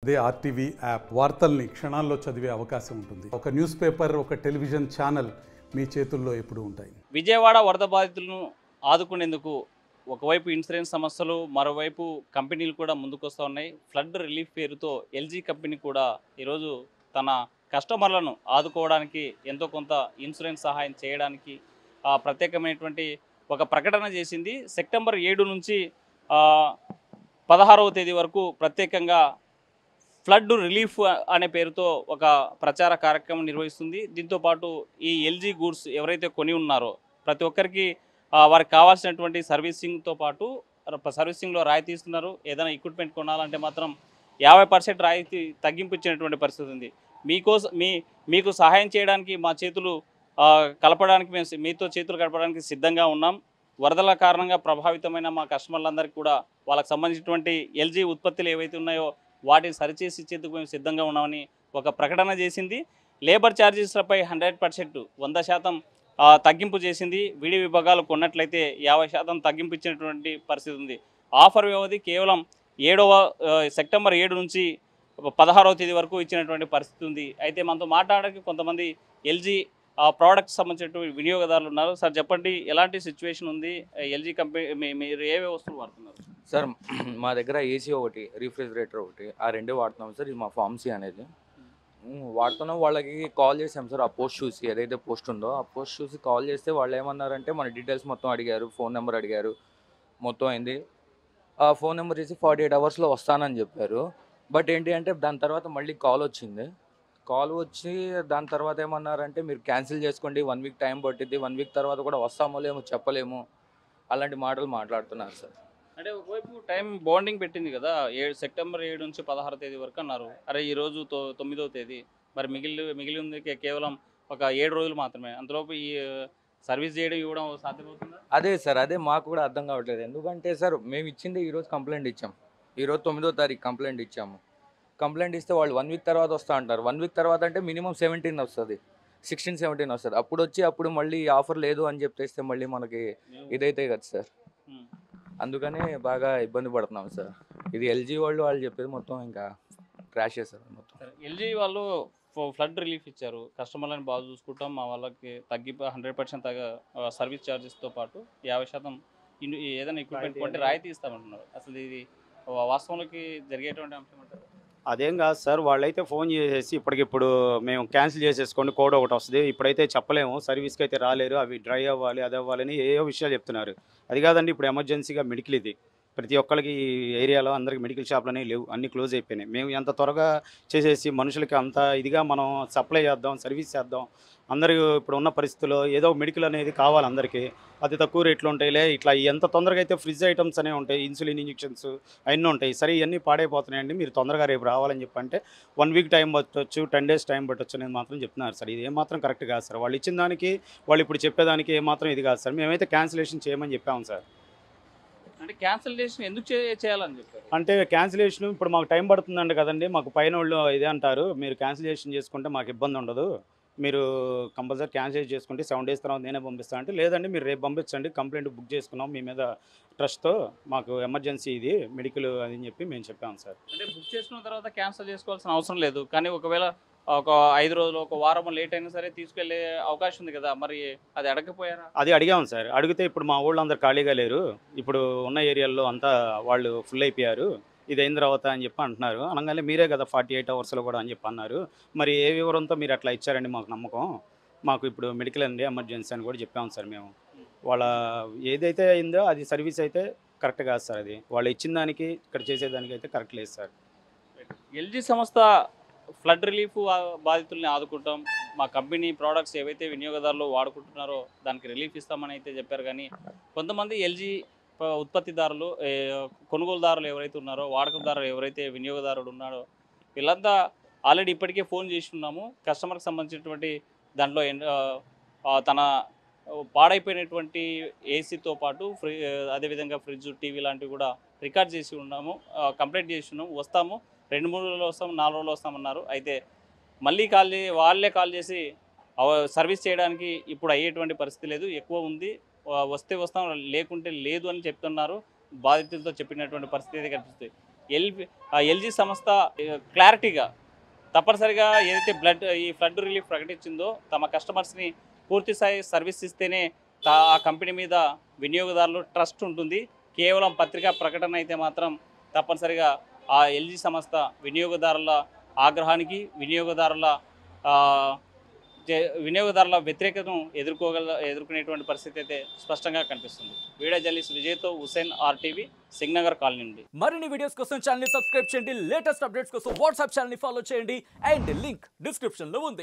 అదే RTV app వార్తల్ని క్షణాల్లో చదివే అవకాశం ఉంటుంది. ఒక న్యూస్ పేపర్, ఒక టెలివిజన్ ఛానల్ మీ చేతుల్లో ఎప్పుడూ ఉంటాయి. విజయవాడ వరద బాధితులను ఆదుకునేందుకు ఒకవైపు ఇన్సూరెన్స్ సంస్థలు, మరోవైపు కంపెనీలు కూడా ముందుకొస్తూ ఉన్నాయి. ఫ్లడ్ రిలీఫ్ పేరుతో ఎల్జీ కంపెనీ కూడా ఈరోజు తన కస్టమర్లను ఆదుకోవడానికి ఎంతో కొంత ఇన్సూరెన్స్ సహాయం చేయడానికి ప్రత్యేకమైనటువంటి ఒక ప్రకటన చేసింది. సెప్టెంబర్ 7 నుంచి 16వ తేదీ వరకు ప్రత్యేకంగా ఫ్లడ్ రిలీఫ్ అనే పేరుతో ఒక ప్రచార కార్యక్రమం నిర్వహిస్తుంది. దీంతోపాటు ఈ ఎల్జీ గూడ్స్ ఎవరైతే కొని ఉన్నారో ప్రతి ఒక్కరికి వారికి కావాల్సినటువంటి సర్వీసింగ్తో పాటు సర్వీసింగ్లో రాయితీ ఇస్తున్నారు. ఏదైనా ఎక్విప్మెంట్ కొనాలంటే మాత్రం 50% రాయితీ తగ్గింపు ఇచ్చినటువంటి పరిస్థితి ఉంది. మీకు సహాయం చేయడానికి మా చేతులు కలపడానికి మీతో చేతులు కలపడానికి సిద్ధంగా ఉన్నాం. వరదల కారణంగా ప్రభావితమైన మా కస్టమర్లందరికీ కూడా వాళ్ళకి సంబంధించినటువంటి ఎల్జీ ఉత్పత్తులు ఏవైతే ఉన్నాయో వాటిని సరిచేసి ఇచ్చేందుకు మేము సిద్ధంగా ఉన్నామని ఒక ప్రకటన చేసింది. లేబర్ ఛార్జెస్లపై 100% తగ్గింపు చేసింది. విడి విభాగాలు కొన్నట్లయితే 50% తగ్గింపు ఇచ్చినటువంటి పరిస్థితి ఉంది. ఆఫర్ వ్యవధి కేవలం సెప్టెంబర్ 7 నుంచి 16వ తేదీ వరకు ఇచ్చినటువంటి పరిస్థితి ఉంది. అయితే మనతో మాట్లాడడానికి కొంతమంది ఎల్జీ ప్రోడక్ట్స్ సంబంధించినటువంటి వినియోగదారులు ఉన్నారు. సార్ చెప్పండి, ఎలాంటి సిచ్యువేషన్ ఉంది? ఎల్జీ కంపెనీ మీరు ఏవే వస్తువులు వాడుతున్నారు? సార్ మా దగ్గర ఏసీ ఒకటి, రిఫ్రిజిరేటర్ ఒకటి, ఆ రెండే వాడుతున్నాం సార్. ఇది మా ఫార్మసీ అనేది వాడుతున్నాం. వాళ్ళకి కాల్ చేసాం సార్. ఆ పోస్ట్ చూసి, ఏదైతే పోస్ట్ ఉందో ఆ పోస్ట్ చూసి కాల్ చేస్తే వాళ్ళు ఏమన్నారంటే మన డీటెయిల్స్ మొత్తం అడిగారు, ఫోన్ నెంబర్ అడిగారు, మొత్తం అయింది. ఆ ఫోన్ నెంబర్ చేసి 48 అవర్స్లో వస్తానని చెప్పారు. బట్ ఏంటి అంటే దాని తర్వాత మళ్ళీ కాల్ వచ్చింది. కాల్ వచ్చి దాని తర్వాత ఏమన్నారంటే మీరు క్యాన్సిల్ చేసుకోండి, 1 వీక్ టైం పట్టిద్ది, 1 వీక్ తర్వాత కూడా వస్తామో లేమో చెప్పలేము, అలాంటి మాటలు మాట్లాడుతున్నారు సార్. అంటే ఒకవైపు టైం బాండింగ్ పెట్టింది కదా, సెప్టెంబర్ 7 నుంచి 16వ తేదీ వరకు అన్నారు. అరే ఈరోజు 9వ తేదీ, మరి మిగిలి ఉంది కేవలం ఒక 7 రోజులు మాత్రమే. అంతలోపు ఈ సర్వీస్ చేయడం ఇవ్వడం సాధ్యమవుతుందా? అదే సార్, అదే మాకు కూడా అర్థం కావట్లేదు. ఎందుకంటే సార్ మేము ఇచ్చింది ఈరోజు కంప్లైంట్ ఇచ్చాం. ఈరోజు 9వ తారీఖు కంప్లైంట్ ఇచ్చాము. కంప్లైంట్ ఇస్తే వాళ్ళు 1 వీక్ తర్వాత వస్తా అంటారు. 1 వీక్ తర్వాత అంటే మినిమం 17 వస్తుంది, 16, 17 వస్తుంది. అప్పుడు మళ్ళీ ఆఫర్ లేదు అని చెప్పేస్తే మళ్ళీ మనకి ఇదైతే కదా సార్. అందుకనే బాగా ఇబ్బంది పడుతున్నాం సార్. ఇది ఎల్జీ వాళ్ళు చెప్పేది మొత్తం ఇంకా క్రాష్ చేశారు మొత్తం. ఎల్జీ వాళ్ళు ఫ్లడ్ రిలీఫ్ ఇచ్చారు, కస్టమర్లను బాగా చూసుకుంటాం, మా వాళ్ళకి 100% సర్వీస్ ఛార్జెస్తో పాటు 50% ఏదైనా ఎక్విప్మెంట్ కొంటే రాయితీ ఇస్తామంటున్నారు. అసలు ఇది వాస్తవానికి జరిగేటువంటి అంశం అంటారు? అదేం కాదు సార్, వాళ్ళైతే ఫోన్ చేసేసి ఇప్పటికిప్పుడు మేము క్యాన్సిల్ చేసేసుకోండి, కోడ్ ఒకటి వస్తుంది, ఇప్పుడైతే చెప్పలేము, సర్వీస్కి అయితే రాలేరు, అవి డ్రై అవ్వాలి, అది అవ్వాలని ఏవో విషయాలు చెప్తున్నారు. అది కాదండి, ఇప్పుడు ఎమర్జెన్సీగా మెడికల్ ఇది ప్రతి ఒక్కరికి ఏరియాలో అందరికి మెడికల్ షాపులు అనేవి లేవు, అన్నీ క్లోజ్ అయిపోయినాయి. మేము ఎంత త్వరగా చేసేసి మనుషులకి అంత ఇదిగా మనం సప్లై చేద్దాం, సర్వీస్ చేద్దాం. అందరూ ఇప్పుడు ఉన్న పరిస్థితుల్లో ఏదో మెడికల్ అనేది కావాలి అందరికీ, అతి తక్కువ రేట్లు ఉంటాయిలే, ఇట్లా ఎంత తొందరగా అయితే ఫ్రిడ్జ్ ఐటమ్స్ అనేవి ఉంటాయి, ఇన్సులిన్ ఇంజెక్షన్స్ అవన్నీ ఉంటాయి. సరే ఇవన్నీ పాడైపోతున్నాయండి, మీరు తొందరగా రేపు రావాలని చెప్పంటే 1 వీక్ టైం పట్టవచ్చు, 10 డేస్ టైం పట్టవచ్చు అనేది మాత్రం చెప్తున్నారు సార్. ఇది ఏమాత్రం కరెక్ట్ కాదు సార్. వాళ్ళు ఇచ్చిన దానికి వాళ్ళు ఇప్పుడు చెప్పేదానికి ఏమాత్రం ఇది కాదు సార్. మేమైతే క్యాన్సిలేషన్ చేయమని చెప్పాము సార్. అంటే క్యాన్సిలేషన్ ఎందుకు చేయాలని చెప్పారు? అంటే క్యాన్సిలేషన్ ఇప్పుడు మాకు టైం పడుతుందండి కదండి, మాకు పైన వాళ్ళు ఇదే అంటారు, మీరు క్యాన్సిలేషన్ చేసుకుంటే మాకు ఇబ్బంది ఉండదు, మీరు కంపల్సరీ క్యాన్సిల్ చేసుకుంటే 7 డేస్ తర్వాత నేనే పంపిస్తాను అంటే, లేదండి మీరు రేపు పంపించండి, కంప్లైంట్ బుక్ చేసుకున్నాం మీ మీద ట్రస్ట్తో, మాకు ఎమర్జెన్సీ ఇది మెడికల్ అని చెప్పి మేము చెప్పాము సార్. అంటే బుక్ చేసుకున్న తర్వాత క్యాన్సిల్ చేసుకోవాల్సిన అవసరం లేదు, కానీ ఒకవేళ ఒక 5 రోజులు, ఒక వారం లేట్ అయినా సరే తీసుకెళ్లే అవకాశం ఉంది కదా, మరి అది అడగపోయారా? అది అడిగాము సార్. అడిగితే ఇప్పుడు మా ఊళ్ళో అందరు ఖాళీగా లేరు, ఇప్పుడు ఉన్న ఏరియాల్లో అంతా వాళ్ళు ఫుల్ అయిపోయారు, ఇది అయిన తర్వాత అని చెప్పి అంటున్నారు. అనగానే మీరే కదా 48 అవర్స్లో కూడా అని చెప్పి అన్నారు. మరి ఏ వివరంతో మీరు అట్లా ఇచ్చారండి, మాకు నమ్మకం, మాకు ఇప్పుడు మెడికల్ అండి ఎమర్జెన్సీ అని కూడా చెప్పాము సార్ మేము. వాళ్ళ ఏదైతే అయిందో అది సర్వీస్ అయితే కరెక్ట్ కాదు సార్. అది వాళ్ళు ఇచ్చిన దానికి ఇక్కడ చేసేదానికి అయితే కరెక్ట్ లేదు సార్. ఎల్జీ సంస్థ ఫ్లడ్ రిలీఫ్ బాధితుల్ని ఆదుకుంటాం, మా కంపెనీ ప్రోడక్ట్స్ ఏవైతే వినియోగదారులు వాడుకుంటున్నారో దానికి రిలీఫ్ ఇస్తామని అయితే చెప్పారు. కానీ కొంతమంది ఎల్జీ ఉత్పత్తిదారులు, కొనుగోలుదారులు ఎవరైతే ఉన్నారో, వాడకదారులు ఎవరైతే వినియోగదారుడు ఉన్నారో వీళ్ళంతా ఆల్రెడీ ఇప్పటికే ఫోన్ చేసి ఉన్నాము. కస్టమర్కి సంబంధించినటువంటి దాంట్లో తన పాడైపోయినటువంటి ఏసీతో పాటు అదేవిధంగా ఫ్రిడ్జ్, టీవీ లాంటివి కూడా రికార్డ్ చేసి ఉన్నాము, కంప్లైంట్ చేసి ఉన్నాము, వస్తాము 2-3 రోజుల్లో వస్తాము, 4 రోజుల్లో వస్తామన్నారు. అయితే మళ్ళీ వాళ్ళే కాల్ చేసి సర్వీస్ చేయడానికి ఇప్పుడు అయ్యేటువంటి పరిస్థితి లేదు, ఎక్కువ ఉంది, వస్తే వస్తాం లేకుంటే లేదు అని చెప్తున్నారు. బాధితులతో చెప్పినటువంటి పరిస్థితి అయితే కనిపిస్తుంది. ఎల్జీ సంస్థ క్లారిటీగా తప్పనిసరిగా ఏదైతే ఈ ఫ్లడ్ రిలీఫ్ ప్రకటించిందో తమ కస్టమర్స్ని పూర్తి స్థాయి సర్వీస్ ఇస్తేనే ఆ కంపెనీ మీద వినియోగదారులు ట్రస్ట్ ఉంటుంది. కేవలం పత్రికా ప్రకటన అయితే మాత్రం తప్పనిసరిగా ఆ ఎల్జీ సంస్థ వినియోగదారుల ఆగ్రహానికి వినియోగదారుల వ్యతిరేకతను ఎదుర్కొనేటువంటి పరిస్థితి అయితే స్పష్టంగా కనిపిస్తుంది. వీడియో జర్నలిస్ట్ విజయ్తో హుసేన్, RTV, సింగ్నగర్ కాలనీ నుండి. మరిన్ని వీడియోస్ కోసం ఛానల్ ని సబ్స్క్రైబ్ చేయండి, లేటెస్ట్ అప్డేట్స్ కోసం వాట్సాప్ ఛానల్ ని ఫాలో చేయండి అండ్ లింక్ డిస్క్రిప్షన్ లో ఉంది.